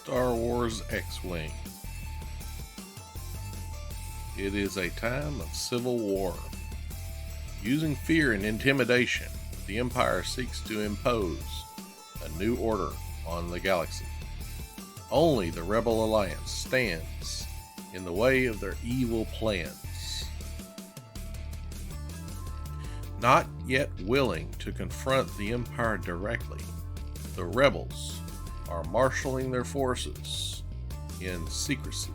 Star Wars X-Wing. It is a time of civil war. Using fear and intimidation, the Empire seeks to impose a new order on the galaxy. Only the Rebel Alliance stands in the way of their evil plans. Not yet willing to confront the Empire directly, the Rebels are marshaling their forces in secrecy.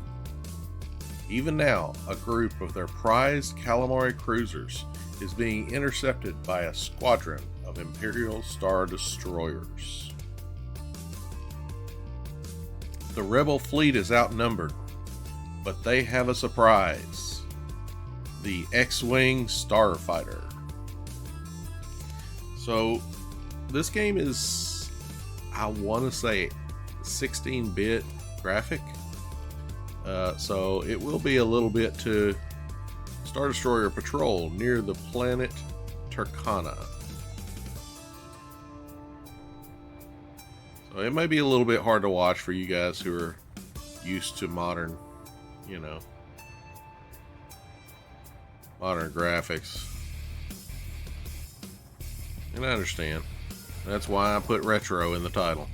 Even now, a group of their prized calamari cruisers is being intercepted by a squadron of Imperial Star Destroyers. The Rebel fleet is outnumbered, but they have a surprise: the X-Wing Starfighter. So, this game is, I want to say, 16-bit graphic. So it will be a little bit to Star Destroyer patrol near the planet Turkana. So it may be a little bit hard to watch for you guys who are used to modern graphics. And I understand. That's why I put retro in the title.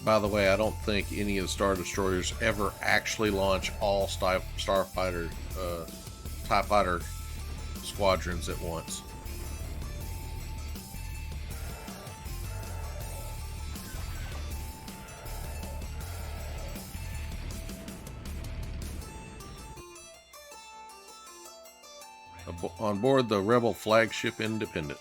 By the way, I don't think any of the Star Destroyers ever actually launch all Starfighter, TIE Fighter squadrons at once. On board the Rebel flagship Independence.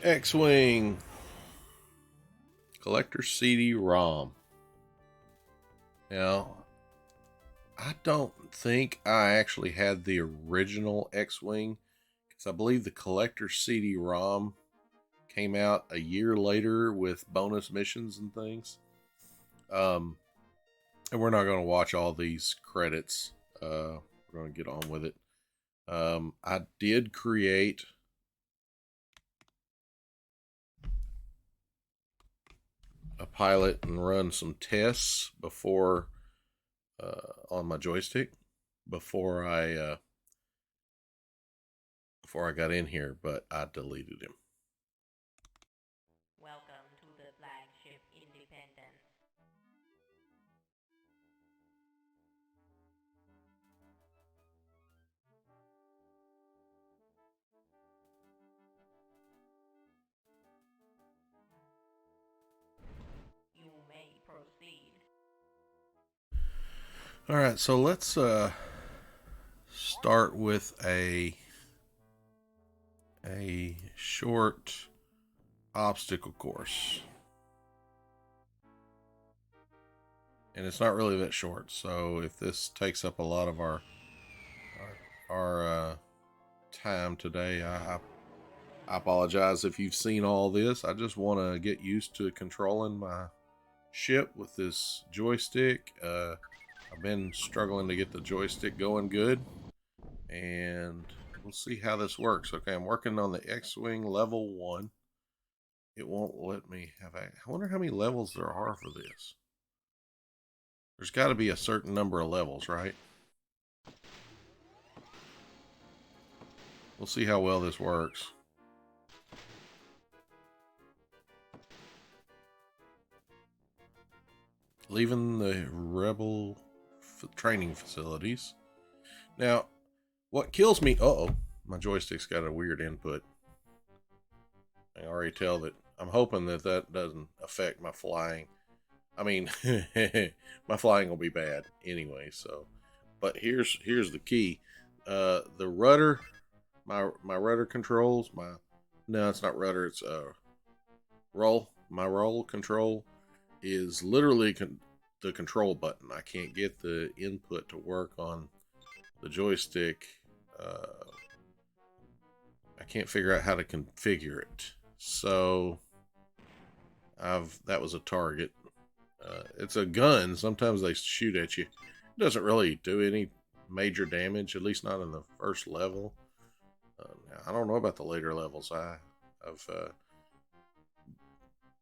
X-Wing Collector CD-ROM. Now, I don't think I actually had the original X-Wing, because I believe the Collector CD-ROM came out a year later with bonus missions and things. And we're not going to watch all these credits. We're going to get on with it. I did create a pilot and run some tests before on my joystick before I got in here, but I deleted him. Welcome to the flagship Independence. You may proceed. All right, so let's start with a short obstacle course. And it's not really that short, so if this takes up a lot of our time today, I apologize if you've seen all this. I just want to get used to controlling my ship with this joystick. I've been struggling to get the joystick going good, and we'll see how this works. Okay, I'm working on the X-Wing level 1. It won't let me have I wonder how many levels there are for this. There's got to be a certain number of levels, right? We'll see how well this works. Leaving the Rebel training facilities. Now, what kills me... Uh-oh. My joystick's got a weird input. I already tell that I'm hoping that that doesn't affect my flying. I mean, my flying will be bad anyway, so... But here's the key. The rudder... My rudder controls... No, it's not rudder, it's roll. My roll control is literally the control button. I can't get the input to work on the joystick. I can't figure out how to configure it. So that was a target. It's a gun. Sometimes they shoot at you. It doesn't really do any major damage, at least not in the first level. I don't know about the later levels. I've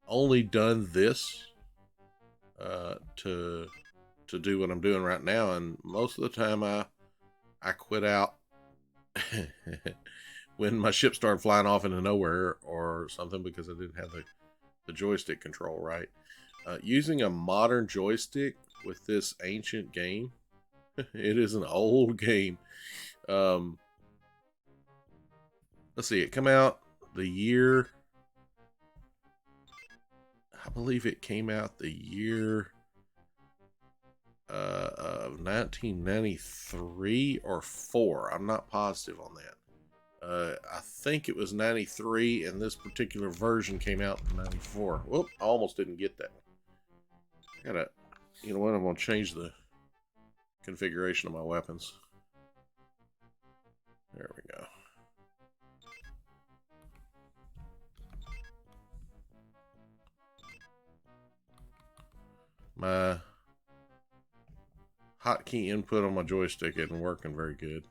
only done this to do what I'm doing right now, and most of the time I quit out when my ship started flying off into nowhere or something because I didn't have the joystick control right. Using a modern joystick with this ancient game, it is an old game. Let's see, it came out the year, I believe it came out the year of 1993 or 4. I'm not positive on that. I think it was 93, and this particular version came out in 94. Whoop, I almost didn't get that one. You know what, I'm going to change the configuration of my weapons. There we go. My hotkey input on my joystick isn't working very good.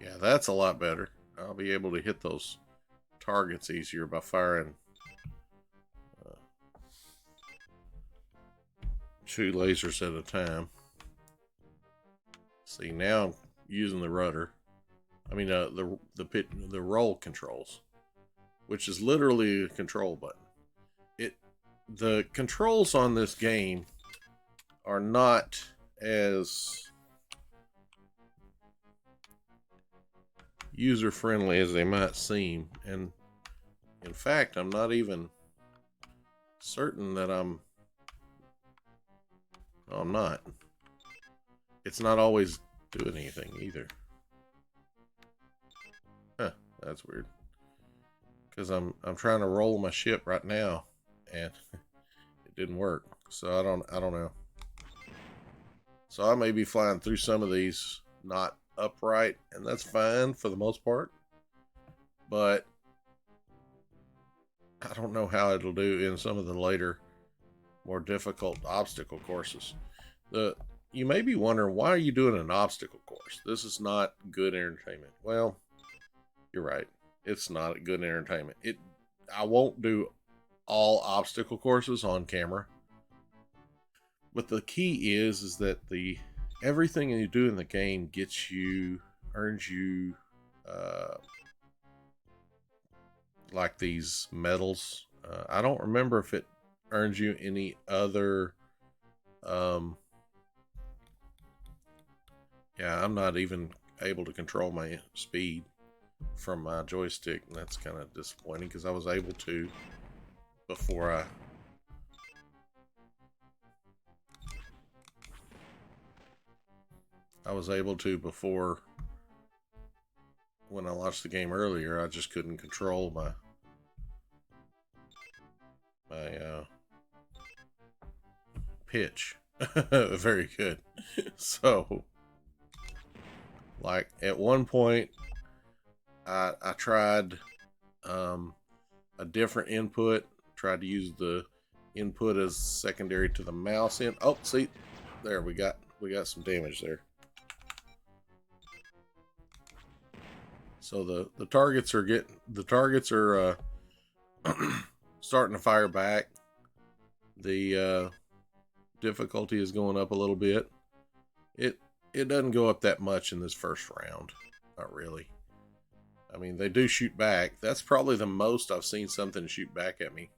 Yeah, that's a lot better. I'll be able to hit those targets easier by firing 2 lasers at a time. See, now I'm using the rudder. I mean, the roll controls, which is literally a control button. The controls on this game are not as user-friendly as they might seem, and in fact, I'm not even certain that I'm not. It's not always doing anything either. Huh, that's weird. Because I'm trying to roll my ship right now, and it didn't work. So I don't know. So I may be flying through some of these not upright, and that's fine for the most part. But I don't know how it'll do in some of the later, more difficult obstacle courses. You may be wondering, why are you doing an obstacle course? This is not good entertainment. Well, you're right. It's not good entertainment. I won't do all obstacle courses on camera. But the key is that everything you do in the game earns you like these medals. I don't remember if it earns you any other. Yeah, I'm not even able to control my speed from my joystick, and that's kind of disappointing because I was able to before when I launched the game earlier. I just couldn't control my pitch very good. So like at one point I tried a different input. Tried to use the input as secondary to the mouse in. Oh, see, there we got some damage there. So the targets are starting to fire back. The difficulty is going up a little bit. It doesn't go up that much in this first round. Not really. I mean, they do shoot back. That's probably the most I've seen something shoot back at me.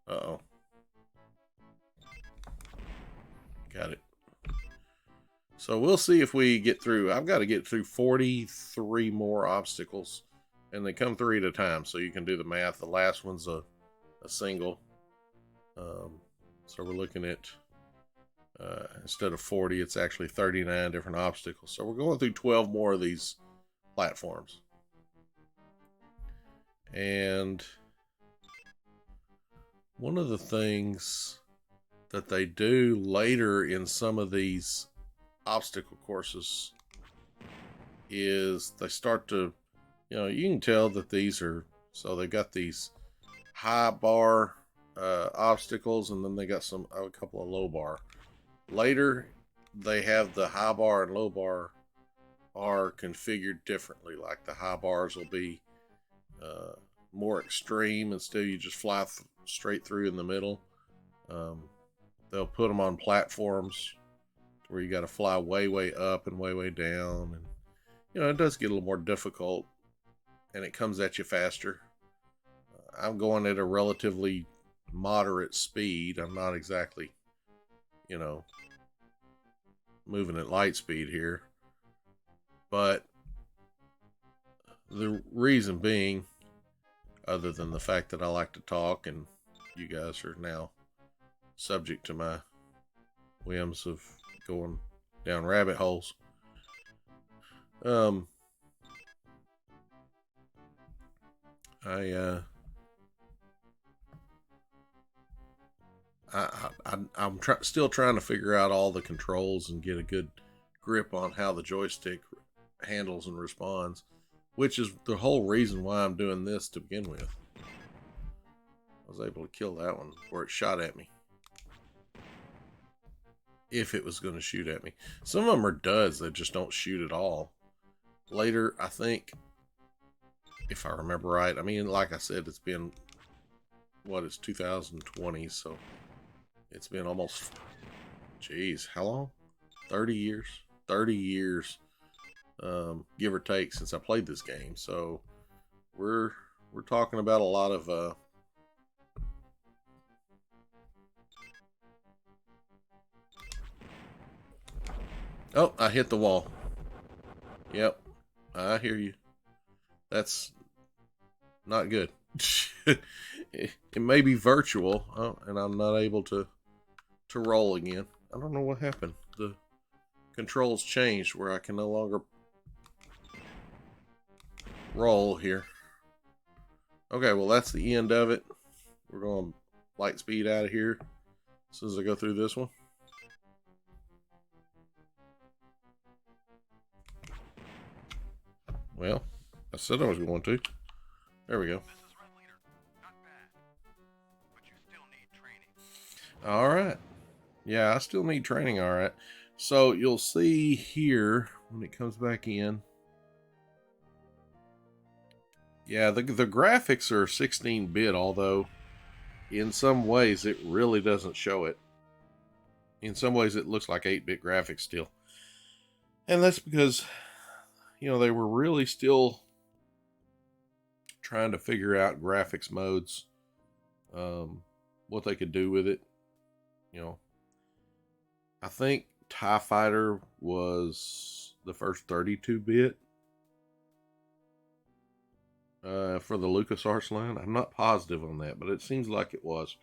Uh-oh. Got it. So we'll see if we get through. I've got to get through 43 more obstacles. And they come 3 at a time, so you can do the math. The last one's a single. So we're looking at, instead of 40, it's actually 39 different obstacles. So we're going through 12 more of these platforms. And one of the things that they do later in some of these obstacle courses is they start to, you can tell that these are, so they've got these high bar obstacles, and then they got a couple of low bar. Later, they have the high bar and low bar are configured differently. Like the high bars will be more extreme, instead you just fly straight through in the middle. They'll put them on platforms where you got to fly way up and way down, and it does get a little more difficult, and it comes at you faster. I'm going at a relatively moderate speed. I'm not exactly, moving at light speed here. But the reason being, other than the fact that I like to talk and you guys are now subject to my whims of going down rabbit holes, I'm still trying to figure out all the controls and get a good grip on how the joystick handles and responds, which is the whole reason why I'm doing this to begin with. I was able to kill that one before it shot at me. If it was going to shoot at me. Some of them are duds that just don't shoot at all. Later, I think, if I remember right, I mean, like I said, it's been, it's 2020, so it's been almost, geez, how long? 30 years? 30 years, give or take, since I played this game. So we're talking about a lot of oh, I hit the wall. Yep, I hear you. That's not good. It may be virtual, and I'm not able to roll again. I don't know what happened. The controls changed where I can no longer roll here. Okay, well, that's the end of it. We're going light speed out of here as soon as I go through this one. Well, I said I was going to. There we go. All right. Yeah, I still need training. All right. So you'll see here when it comes back in. Yeah, the graphics are 16-bit, although in some ways it really doesn't show it. In some ways it looks like 8-bit graphics still. And that's because, they were really still trying to figure out graphics modes, what they could do with it. I think TIE Fighter was the first 32-bit for the LucasArts line. I'm not positive on that, but it seems like it was.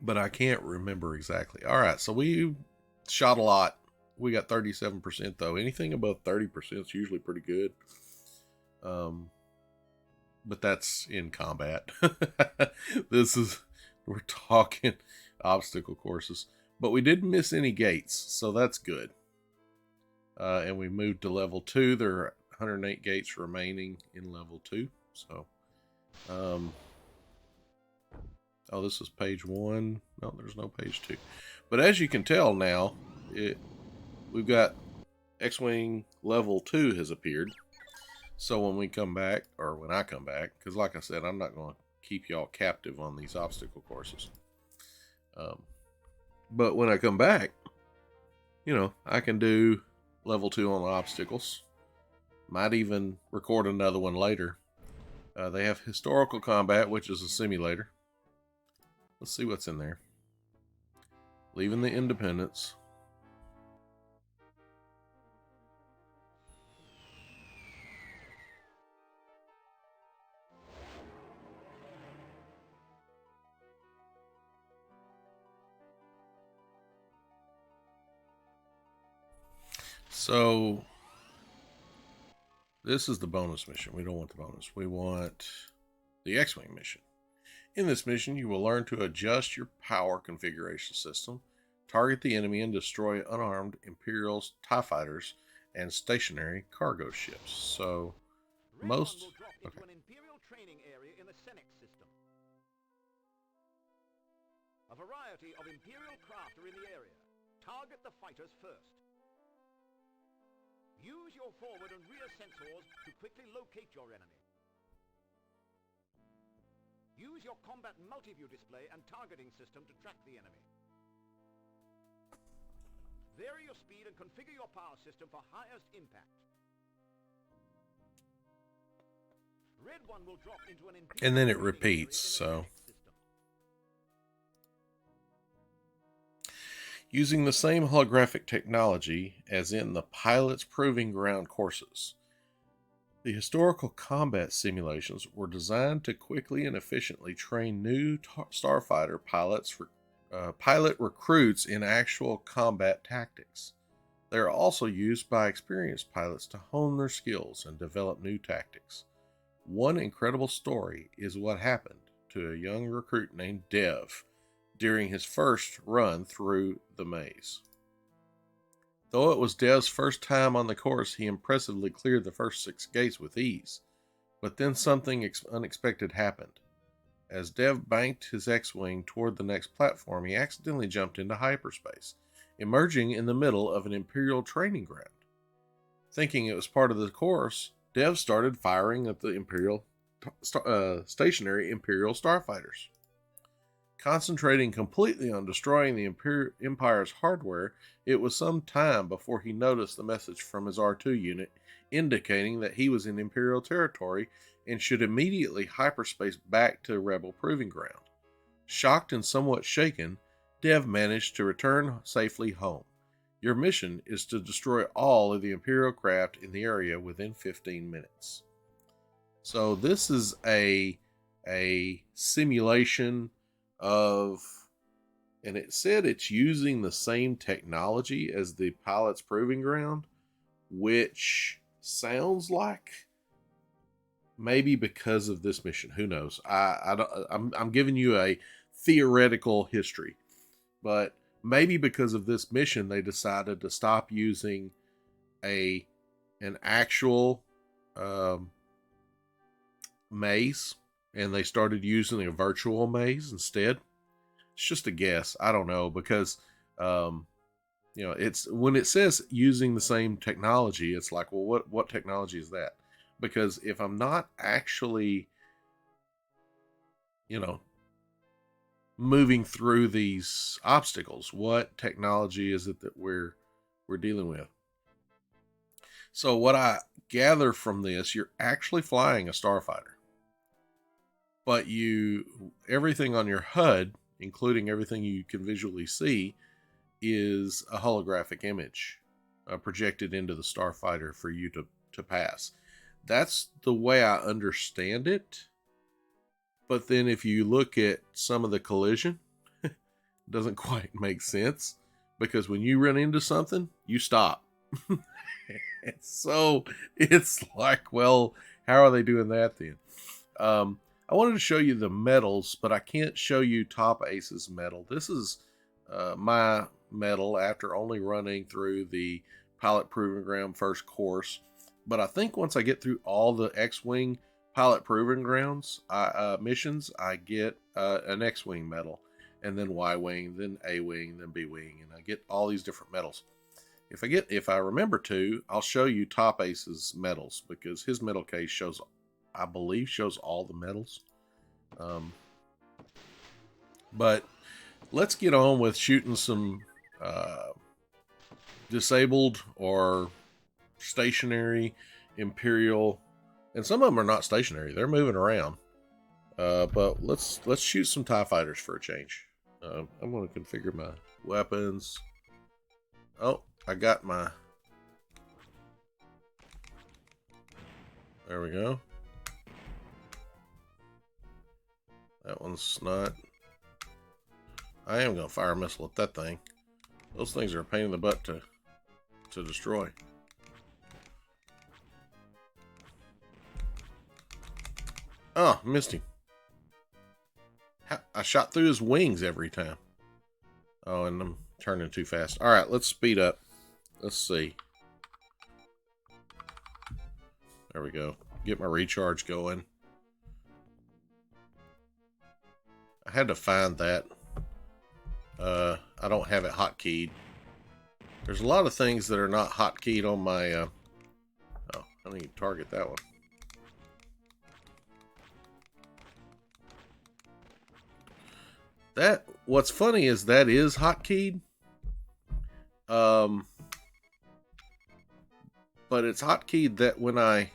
But I can't remember exactly. All right, so we shot a lot. We got 37% though. Anything above 30% is usually pretty good. But that's in combat. We're talking obstacle courses. But we didn't miss any gates, so that's good. and we moved to level 2. There are 108 gates remaining in level 2. So, oh, this is page 1. No, there's no page 2. But as you can tell now, we've got X-Wing level 2 has appeared. So when we come back, or when I come back, because like I said, I'm not going to keep y'all captive on these obstacle courses. But when I come back, you know, I can do level 2 on the obstacles. Might even record another one later. They have historical combat, which is a simulator. Let's see what's in there. Leaving the Independence. So this is the bonus mission. We don't want the bonus. We want the X-Wing mission. In this mission, you will learn to adjust your power configuration system, target the enemy, and destroy unarmed Imperial TIE fighters and stationary cargo ships. So most Will drop into an Imperial training area in the Senex system. A variety of Imperial craft are in the area. Target the fighters first. Use your forward and rear sensors to quickly locate your enemy. Use your combat multi-view display and targeting system to track the enemy. Vary your speed and configure your power system for highest impact. Red one will drop into an Imperial and then it training repeats. area in the So Senex system. using the same holographic technology as in the Pilot's Proving Ground courses, the historical combat simulations were designed to quickly and efficiently train new starfighter pilot recruits in actual combat tactics. They are also used by experienced pilots to hone their skills and develop new tactics. One incredible story is what happened to a young recruit named Dev during his first run through the maze. Though it was Dev's first time on the course, he impressively cleared the first 6 gates with ease. But then something unexpected happened. As Dev banked his X-Wing toward the next platform, he accidentally jumped into hyperspace, emerging in the middle of an Imperial training ground. Thinking it was part of the course, Dev started firing at the stationary Imperial starfighters. Concentrating completely on destroying the Empire's hardware, it was some time before he noticed the message from his R2 unit indicating that he was in Imperial territory and should immediately hyperspace back to Rebel Proving Ground. Shocked and somewhat shaken, Dev managed to return safely home. Your mission is to destroy all of the Imperial craft in the area within 15 minutes. So this is a simulation of, and it said it's using the same technology as the Pilot's Proving Ground, which sounds like maybe because of this mission. Who knows? I'm giving you a theoretical history, but maybe because of this mission, they decided to stop using an actual maze, and they started using a virtual maze instead. It's just a guess. I don't know, because it's when it says using the same technology, it's like, well, what technology is that? Because if I'm not actually, moving through these obstacles, what technology is it that we're dealing with? So what I gather from this, you're actually flying a starfighter, but everything on your HUD, including everything you can visually see, is a holographic image projected into the starfighter for you to pass. That's the way I understand it. But then if you look at some of the collision, it doesn't quite make sense, because when you run into something, you stop. So it's like, well, how are they doing that then? I wanted to show you the medals, but I can't show you TOPACE's medal. This is my medal after only running through the pilot proving ground first course. But I think once I get through all the X-Wing pilot proving grounds missions, I get an X-Wing medal, and then Y-Wing, then A-Wing, then B-Wing, and I get all these different medals. If I remember to, I'll show you TOPACE's medals, because his medal case shows, I believe, shows all the medals. But let's get on with shooting some disabled or stationary Imperial, and some of them are not stationary; they're moving around. But let's shoot some TIE fighters for a change. I'm going to configure my weapons. Oh, I got my. There we go. That one's not. I am going to fire a missile at that thing. Those things are a pain in the butt to destroy. Oh, missed him. I shot through his wings every time. Oh, and I'm turning too fast. All right, let's speed up. Let's see. There we go. Get my recharge going. I had to find that. I don't have it hotkeyed. There's a lot of things that are not hotkeyed on my... oh, I need to target that one. What's funny is that is hotkeyed. But it's hotkeyed that when I'm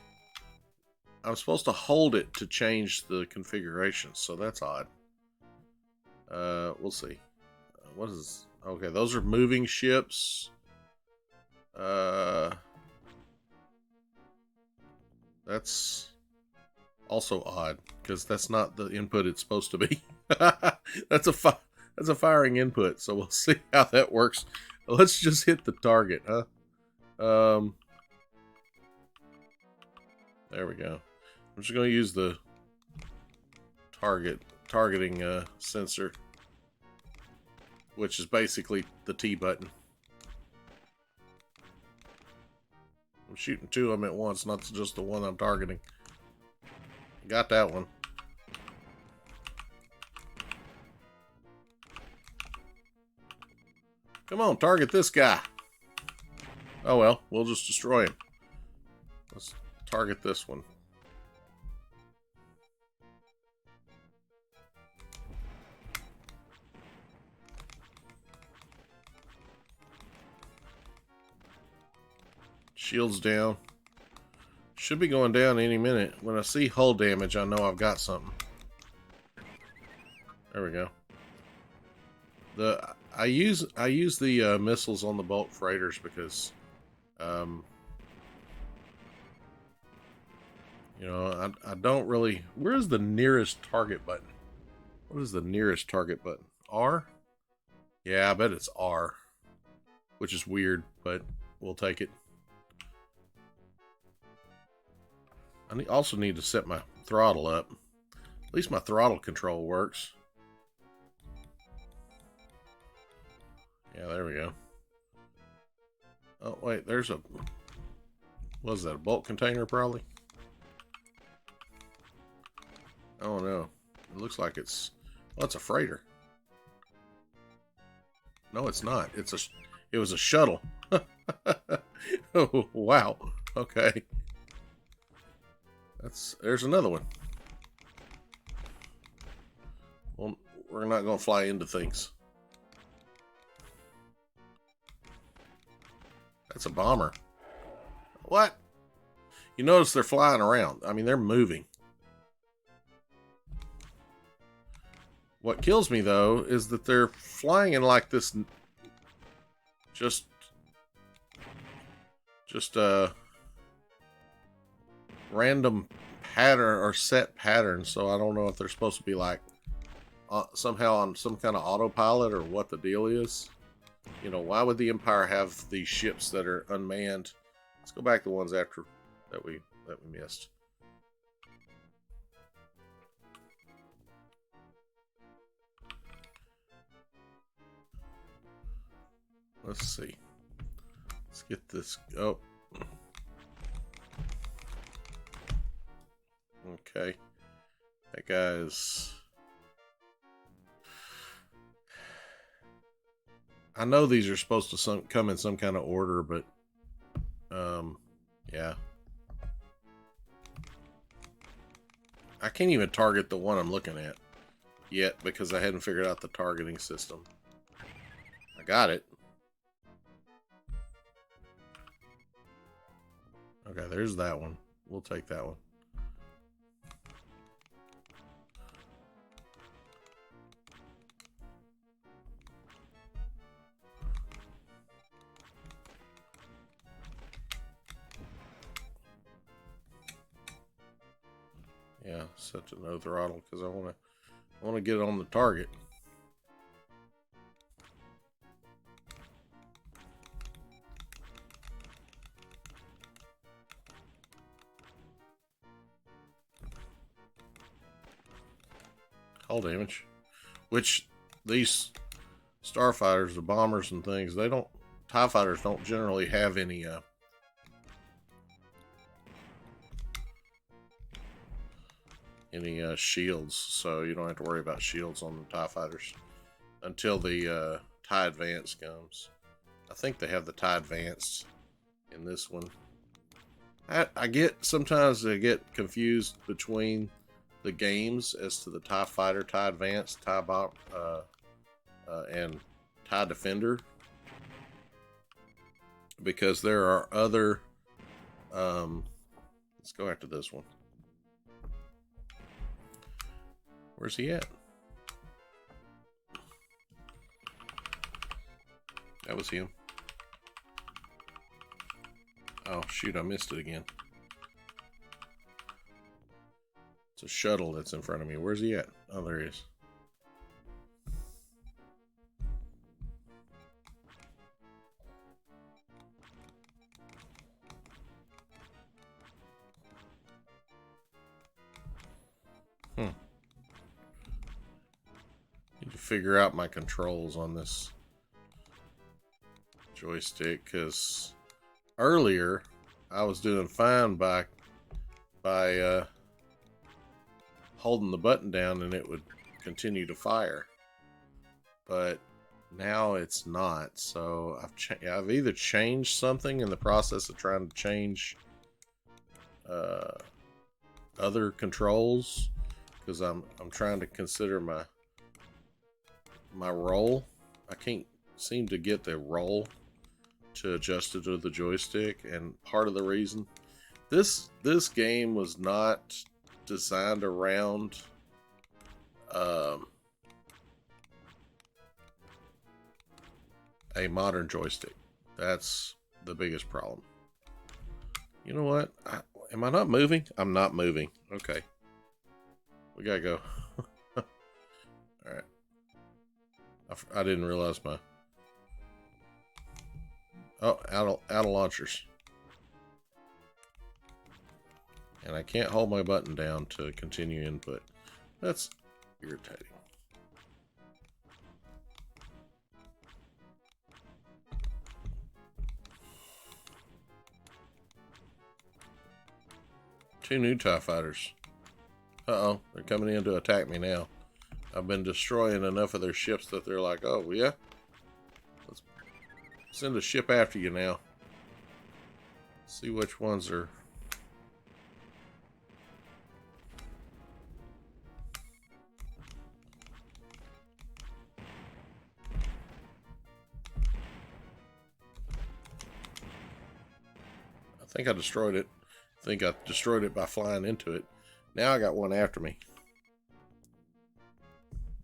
supposed to hold it to change the configuration, so that's odd. We'll see. What is... Okay, those are moving ships. That's also odd, because that's not the input it's supposed to be. That's a firing input, so we'll see how that works. Let's just hit the target, huh? There we go. I'm just going to use the targeting sensor, which is basically the T button. I'm shooting two of them at once, not just the one I'm targeting. Got that one. Come on, target this guy. Oh well, we'll just destroy him. Let's target this one. Shields down. Should be going down any minute. When I see hull damage, I know I've got something. There we go. I use the missiles on the bulk freighters because, you know, I don't really. Where's the nearest target button? What is the nearest target button? R? Yeah, I bet it's R, which is weird, but we'll take it. I also need to set my throttle up. At least my throttle control works. Yeah, there we go. Oh, wait, there's a... What is that, a bulk container, probably? Oh, no. It looks like it's... Well, it's a freighter. No, it's not. It was a shuttle. Oh, wow. Okay. There's another one. Well, we're not going to fly into things. That's a bomber. What? You notice they're flying around. I mean, they're moving. What kills me, though, is that they're flying in like this... Just random pattern or set pattern, so I don't know if they're supposed to be like somehow on some kind of autopilot or what the deal is. You know, why would the Empire have these ships that are unmanned? Let's go back to the ones after that we missed. Let's see Let's get this. Oh. Okay. That guy's... I know these are supposed to come in some kind of order, but yeah. I can't even target the one I'm looking at yet because I hadn't figured out the targeting system. I got it. Okay, there's that one. We'll take that one. Yeah, set to no throttle because I want to get it on the target. Hull damage, which these starfighters, the bombers and things, they don't. TIE fighters don't generally have any shields, so you don't have to worry about shields on the TIE fighters until the TIE Advance comes. I think they have the TIE Advanced in this one. Sometimes I get confused between the games as to the TIE Fighter, TIE Advanced, TIE Bomb, and TIE Defender, because there are other. Let's go after this one. Where's he at? That was him. Oh, shoot, I missed it again. It's a shuttle that's in front of me. Where's he at? Oh, there he is. Need to figure out my controls on this joystick, because earlier I was doing fine by holding the button down and it would continue to fire, but now it's not. So I've either changed something in the process of trying to change other controls, because I'm trying to consider my roll. I can't seem to get the roll to adjust it to the joystick, and part of the reason this game was not designed around a modern joystick. That's the biggest problem. You know what? Am I not moving? I'm not moving. Okay. We gotta go. Alright. I didn't realize my... Oh, out of launchers. And I can't hold my button down to continue input. That's irritating. Two new TIE fighters. Uh-oh, they're coming in to attack me now. I've been destroying enough of their ships that they're like, oh, yeah? Let's send a ship after you now. See which ones are... I think I destroyed it. I think I destroyed it by flying into it. Now I got one after me.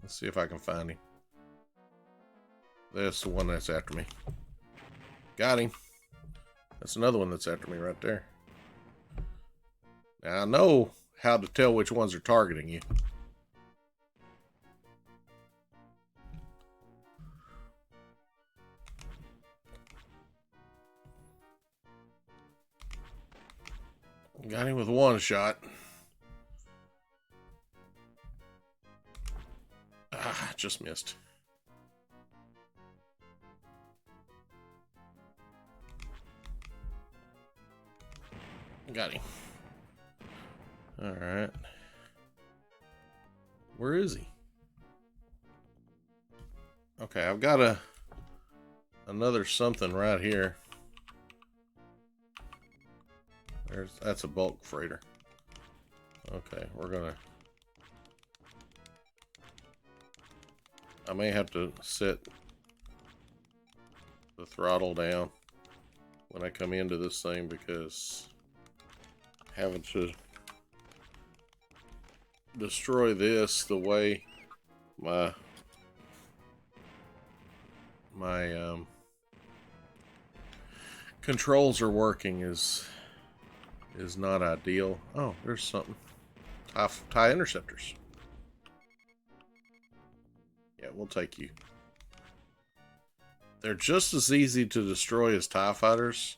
Let's see if I can find him. That's the one that's after me. Got him. That's another one that's after me right there. Now I know how to tell which ones are targeting you. Got him with one shot. Ah, just missed. Got him. All right. Where is he? Okay, I've got another something right here. That's a bulk freighter. Okay, I may have to set the throttle down when I come into this thing because having to destroy this the way my controls are working is not ideal. Oh, there's something. TIE interceptors. Yeah, we'll take you. They're just as easy to destroy as TIE fighters.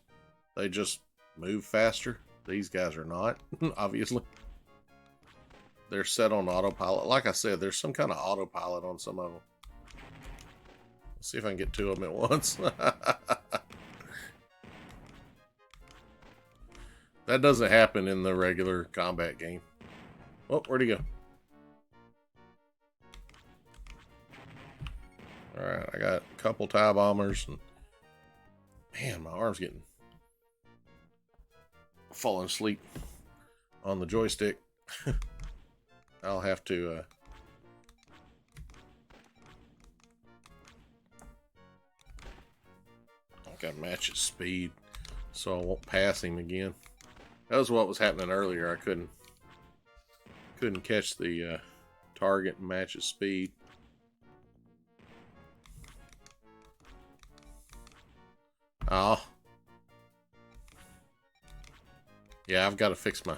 They just move faster. These guys are not, obviously. They're set on autopilot. Like I said, there's some kind of autopilot on some of them. Let's see if I can get 2 of them at once. That doesn't happen in the regular combat game. Oh, where'd he go? Alright, I got a couple TIE bombers. And man, my arm's getting falling asleep on the joystick. I'll have to I've got to match his speed so I won't pass him again. That was what was happening earlier. I couldn't catch the target and match his speed. Oh. Yeah, I gotta fix my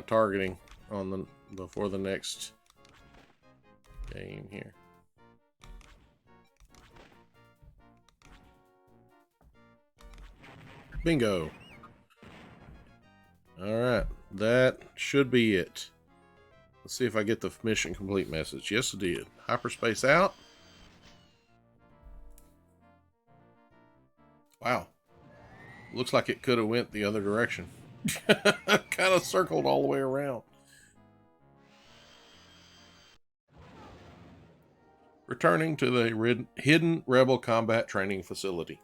targeting on before the next game here. Bingo. Alright, that should be it. Let's see if I get the mission complete message. Yes, I did. Hyperspace out. Wow. Looks like it could have went the other direction. Kind of circled all the way around. Returning to the hidden Rebel combat training facility.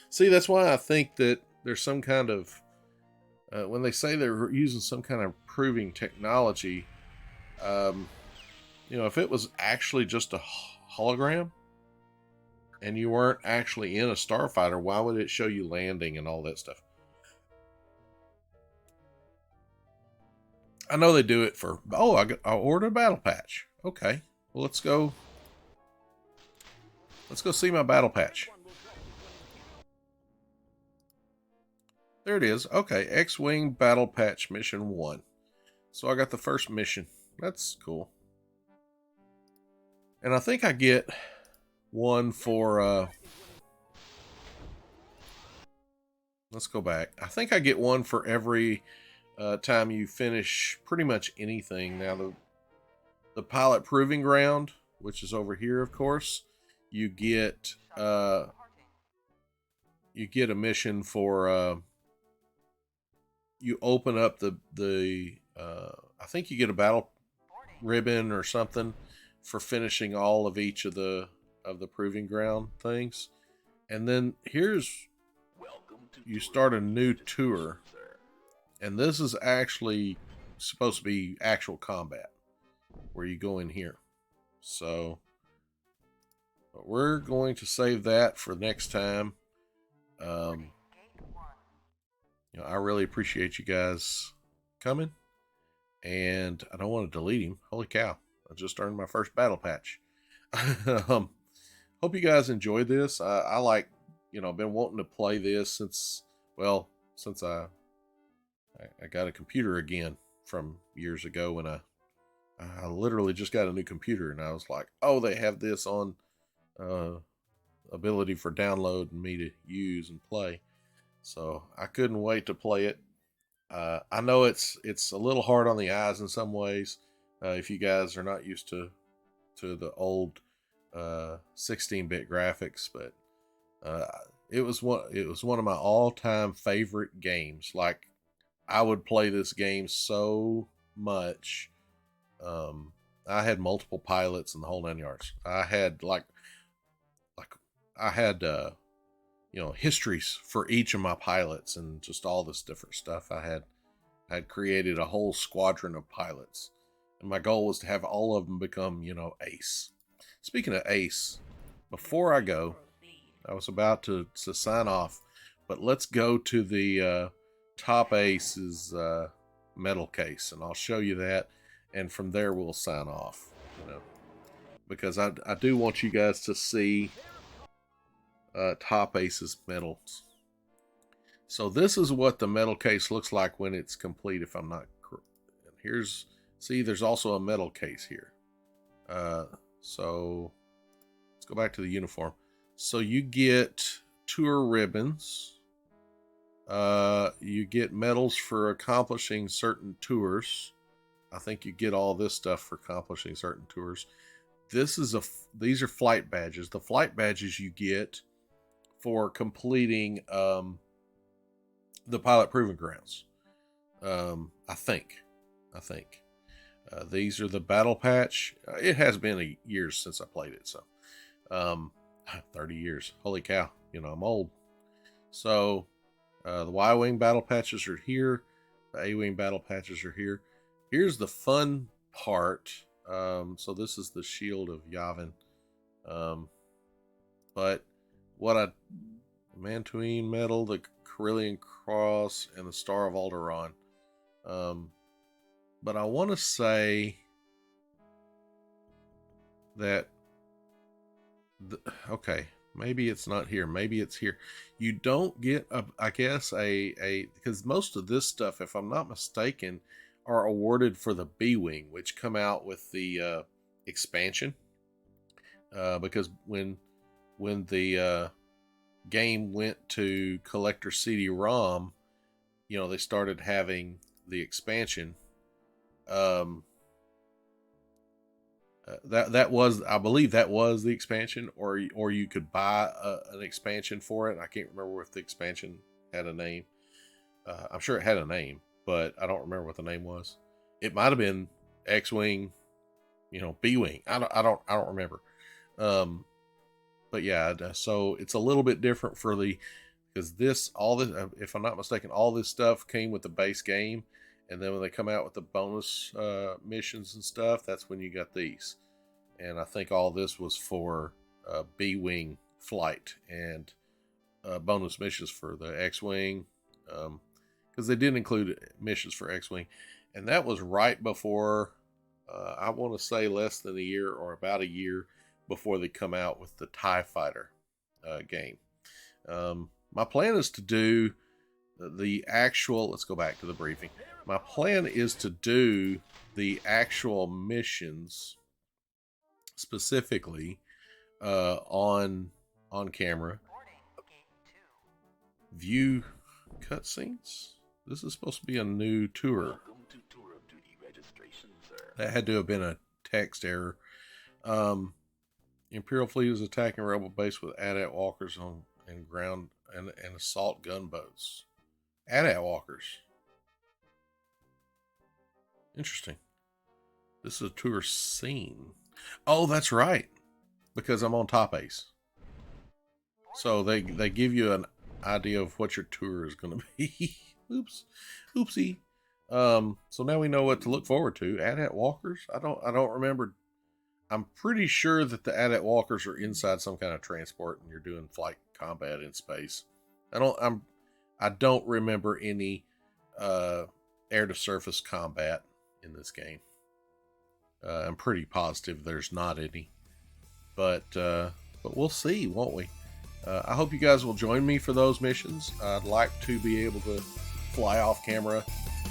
See, that's why I think that there's some kind of... when they say they're using some kind of proving technology, you know, if it was actually just a hologram and you weren't actually in a starfighter, why would it show you landing and all that stuff? I know they do it for... Oh, I ordered a battle patch. Okay, well, let's go see my battle patch. There it is. Okay, X-Wing Battle Patch Mission 1. So I got the first mission. That's cool. And I think I get one for... let's go back. I think I get one for every time you finish pretty much anything. Now, the Pilot Proving Ground, which is over here, of course, you get a mission for... you open up the I think you get a battle ribbon or something for finishing all of each of the proving ground things. And then here's, you start a new tour, and this is actually supposed to be actual combat where you go in here. So but we're going to save that for next time. You know, I really appreciate you guys coming, and I don't want to delete him. Holy cow. I just earned my first battle patch. Hope you guys enjoyed this. I like, you know, been wanting to play this since I got a computer again from years ago when I literally just got a new computer, and I was like, oh, they have this on ability for download and me to use and play. So I couldn't wait to play it. I know it's a little hard on the eyes in some ways if you guys are not used to the old 16-bit graphics, but it was one of my all-time favorite games. Like, I would play this game so much. I had multiple pilots in the whole 9 yards. I had like I had histories for each of my pilots and just all this different stuff. I had created a whole squadron of pilots, and my goal was to have all of them become ace. Speaking of ace, before I go, I was about to sign off, but let's go to the TOPACE's metal case, and I'll show you that, and from there we'll sign off. Because I do want you guys to see TOPACE's medals. So this is what the metal case looks like when it's complete, if I'm not correct. And see, there's also a metal case here. So let's go back to the uniform. So you get tour ribbons. You get medals for accomplishing certain tours. I think you get all this stuff for accomplishing certain tours. These are flight badges. The flight badges you get for completing the Pilot Proving Grounds. I think. These are the battle patch. It has been years since I played it, so 30 years. Holy cow! I'm old. So the Y-wing battle patches are here. The A-wing battle patches are here. Here's the fun part. So this is the shield of Yavin. But the Mantuine medal, the Carillion cross, and the Star of Alderaan. But I want to say that okay, maybe it's not here. Maybe it's here. You don't get I guess because most of this stuff, if I'm not mistaken, are awarded for the B-wing, which come out with the expansion. Because when the game went to collector CD-ROM, they started having the expansion. That was, I believe, that was the expansion, or you could buy an expansion for it. I can't remember if the expansion had a name. I'm sure it had a name, but I don't remember what the name was. It might have been X-wing, B-wing. I don't remember. But yeah, so it's a little bit different because all this, if I'm not mistaken, all this stuff came with the base game, and then when they come out with the bonus missions and stuff, that's when you got these. And I think all this was for B-wing flight and bonus missions for the X-wing, because they did include missions for X-wing, and that was right before, I want to say less than a year or about a year before they come out with the TIE Fighter game. My plan is to do the actual, let's go back to the briefing. My plan is to do the actual missions specifically on camera. View cutscenes. This is supposed to be a new tour. Welcome to tour of duty registration, sir. That had to have been a text error. Imperial fleet is attacking rebel base with AT-AT walkers and ground and assault gunboats. AT-AT walkers. Interesting. This is a tour scene. Oh, that's right. Because I'm on TOPACE. So they give you an idea of what your tour is going to be. Oops. Oopsie. So now we know what to look forward to. AT-AT walkers? I don't remember. I'm pretty sure that the AT-AT walkers are inside some kind of transport and you're doing flight combat in space. I don't remember any air to surface combat in this game. I'm pretty positive there's not any, but we'll see, won't we? I hope you guys will join me for those missions. I'd like to be able to fly off camera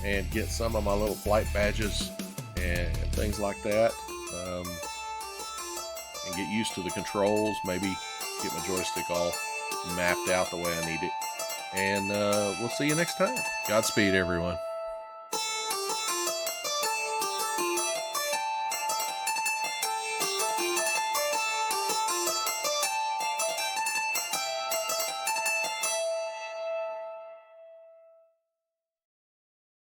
and get some of my little flight badges and things like that, and get used to the controls. Maybe get my joystick all mapped out the way I need it. And we'll see you next time. Godspeed, everyone.